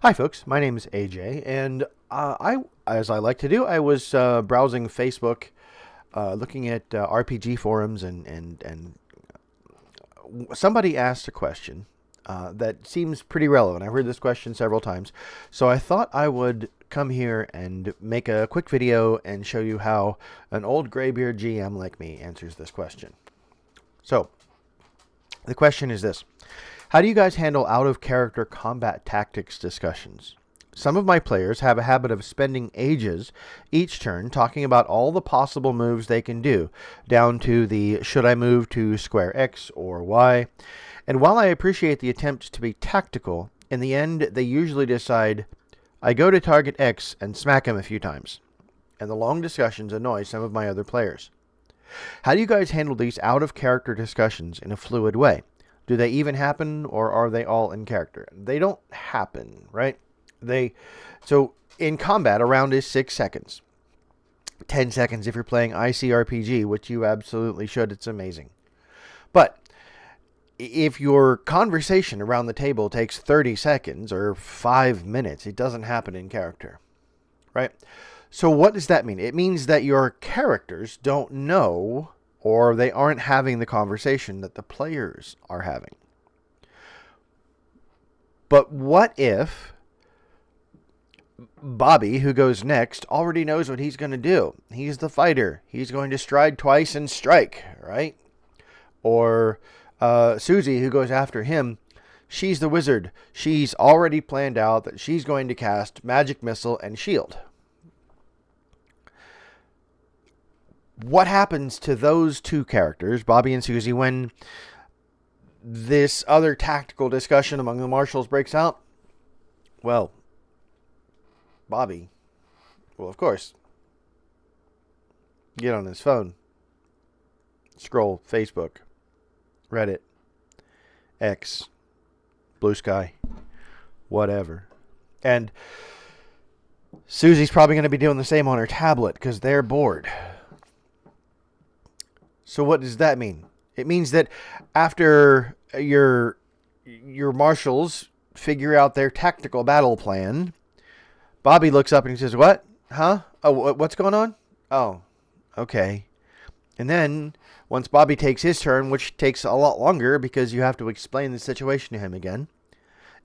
Hi, folks. My name is AJ, and as I like to do, I was browsing Facebook, looking at RPG forums, and somebody asked a question that seems pretty relevant. I've heard this question several times, so I thought I would come here and make a quick video and show you how an old graybeard GM like me answers this question. So, the question is this. How do you guys handle out-of-character combat tactics discussions? Some of my players have a habit of spending ages each turn talking about all the possible moves they can do, down to the should I move to square X or Y. And while I appreciate the attempt to be tactical, in the end they usually decide, I go to target X and smack him a few times. And the long discussions annoy some of my other players. How do you guys handle these out-of-character discussions in a fluid way? Do they even happen, or are they all in character? They don't happen, right? So in combat, a round is 6 seconds. 10 seconds if you're playing ICRPG, which you absolutely should. It's amazing. But if your conversation around the table takes 30 seconds or 5 minutes, it doesn't happen in character, right? So what does that mean? It means that your characters don't know, or they aren't having the conversation that the players are having. But what if Bobby, who goes next, already knows what he's going to do? He's the fighter. He's going to stride twice and strike, right? Or Susie, who goes after him, she's the wizard. She's already planned out that she's going to cast magic missile and shield. What happens to those two characters, Bobby and Susie, when this other tactical discussion among the marshals breaks out? Well, Bobby, of course, get on his phone, scroll Facebook, Reddit, X, Blue Sky, whatever. And Susie's probably going to be doing the same on her tablet because they're bored. So what does that mean? It means that after your marshals figure out their tactical battle plan, Bobby looks up and he says, "What? Huh? Oh, what's going on? Oh, okay." And then once Bobby takes his turn, which takes a lot longer because you have to explain the situation to him again,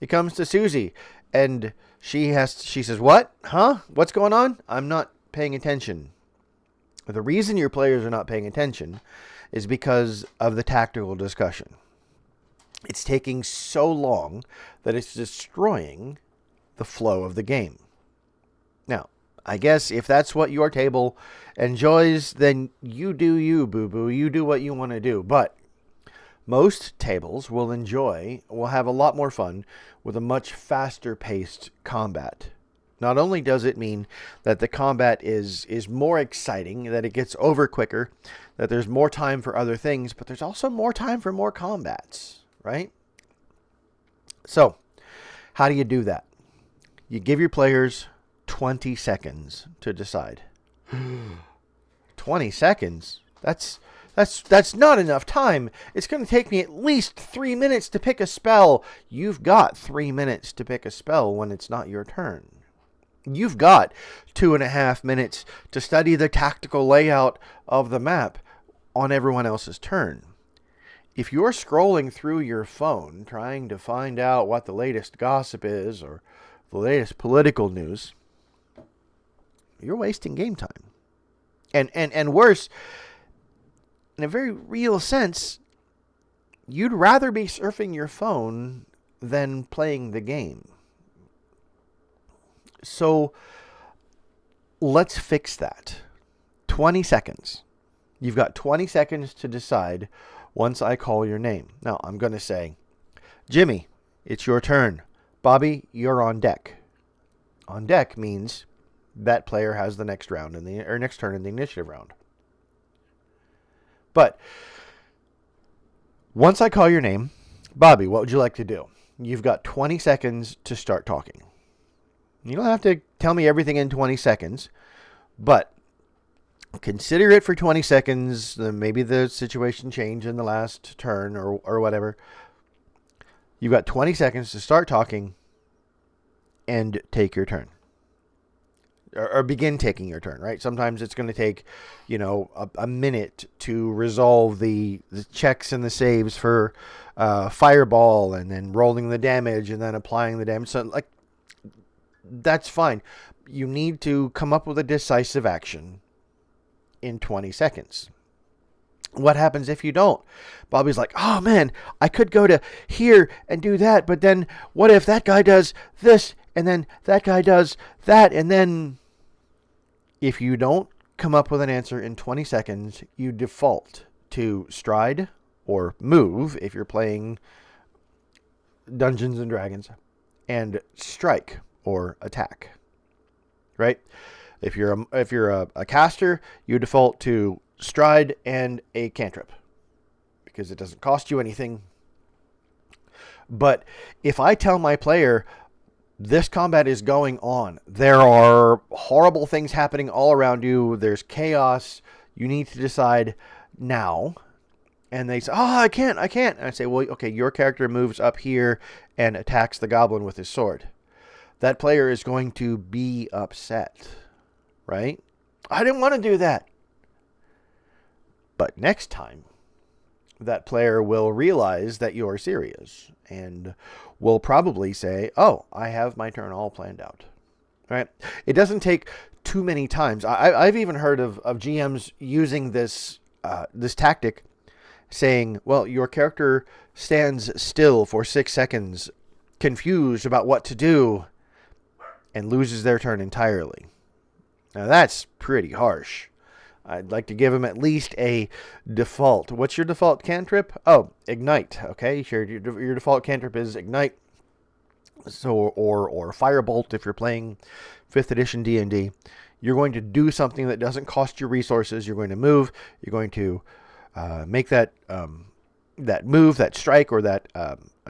it comes to Susie, and she says, "What? Huh? What's going on? I'm not paying attention." The reason your players are not paying attention is because of the tactical discussion. It's taking so long that it's destroying the flow of the game. Now, I guess if that's what your table enjoys, then you do you, boo-boo. You do what you want to do. But most tables will have a lot more fun with a much faster-paced combat. Not only does it mean that the combat is more exciting, that it gets over quicker, that there's more time for other things, but there's also more time for more combats, right? So, how do you do that? You give your players 20 seconds to decide. 20 seconds? That's not enough time. It's going to take me at least 3 minutes to pick a spell. You've got 3 minutes to pick a spell when it's not your turn. You've got 2.5 minutes to study the tactical layout of the map on everyone else's turn. If you're scrolling through your phone trying to find out what the latest gossip is or the latest political news, you're wasting game time. And worse, in a very real sense, you'd rather be surfing your phone than playing the game. So let's fix that. 20 seconds. You've got 20 seconds to decide once I call your name. Now, I'm going to say, Jimmy, it's your turn. Bobby, you're on deck. On deck means that player has the next round next turn in the initiative round. But once I call your name, Bobby, what would you like to do? You've got 20 seconds to start talking. You don't have to tell me everything in 20 seconds, but consider it for 20 seconds. Maybe the situation changed in the last turn or whatever. You've got 20 seconds to start talking, and take your turn. Or begin taking your turn, right? Sometimes it's going to take, a minute to resolve the checks and the saves for fireball, and then rolling the damage, and then applying the damage. So, that's fine. You need to come up with a decisive action in 20 seconds. What happens if you don't? Bobby's like, oh man, I could go to here and do that, but then what if that guy does this, and then that guy does that, and then if you don't come up with an answer in 20 seconds, you default to stride or move if you're playing Dungeons and Dragons, and strike or attack. Right? If you're a caster, you default to stride and a cantrip because it doesn't cost you anything. But if I tell my player this combat is going on, there are horrible things happening all around you, there's chaos, you need to decide now. And they say, oh, I can't. And I say, well, okay, your character moves up here and attacks the goblin with his sword. That player is going to be upset, right? I didn't want to do that. But next time, that player will realize that you're serious and will probably say, oh, I have my turn all planned out. Right? It doesn't take too many times. I've even heard of GMs using this tactic, saying, well, your character stands still for 6 seconds, confused about what to do, and loses their turn entirely. Now that's pretty harsh. I'd like to give him at least a default. What's your default cantrip? Oh, ignite. Okay, sure. Your default cantrip is ignite. So, or firebolt if you're playing 5th edition D&D. You're going to do something that doesn't cost you resources. You're going to move. You're going to make that move, that strike, or that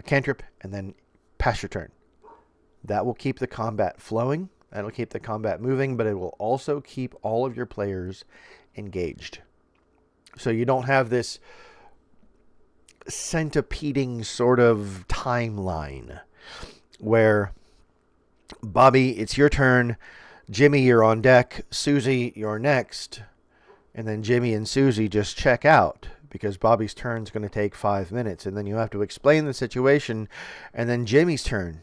cantrip, and then pass your turn. That will keep the combat flowing. That'll keep the combat moving, but it will also keep all of your players engaged. So you don't have this centipeding sort of timeline where, Bobby, it's your turn. Jimmy, you're on deck. Susie, you're next. And then Jimmy and Susie just check out because Bobby's turn is going to take 5 minutes. And then you have to explain the situation. And then Jimmy's turn,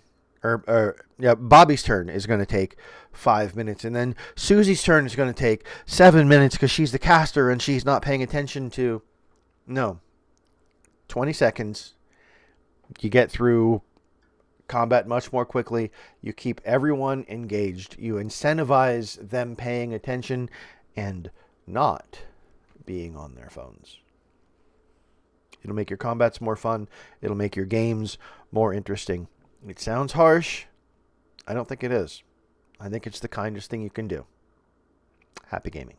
Bobby's turn is going to take 5 minutes. And then Susie's turn is going to take 7 minutes because she's the caster and she's not paying attention to... No. 20 seconds. You get through combat much more quickly. You keep everyone engaged. You incentivize them paying attention and not being on their phones. It'll make your combats more fun. It'll make your games more interesting. It sounds harsh. I don't think it is. I think it's the kindest thing you can do. Happy gaming.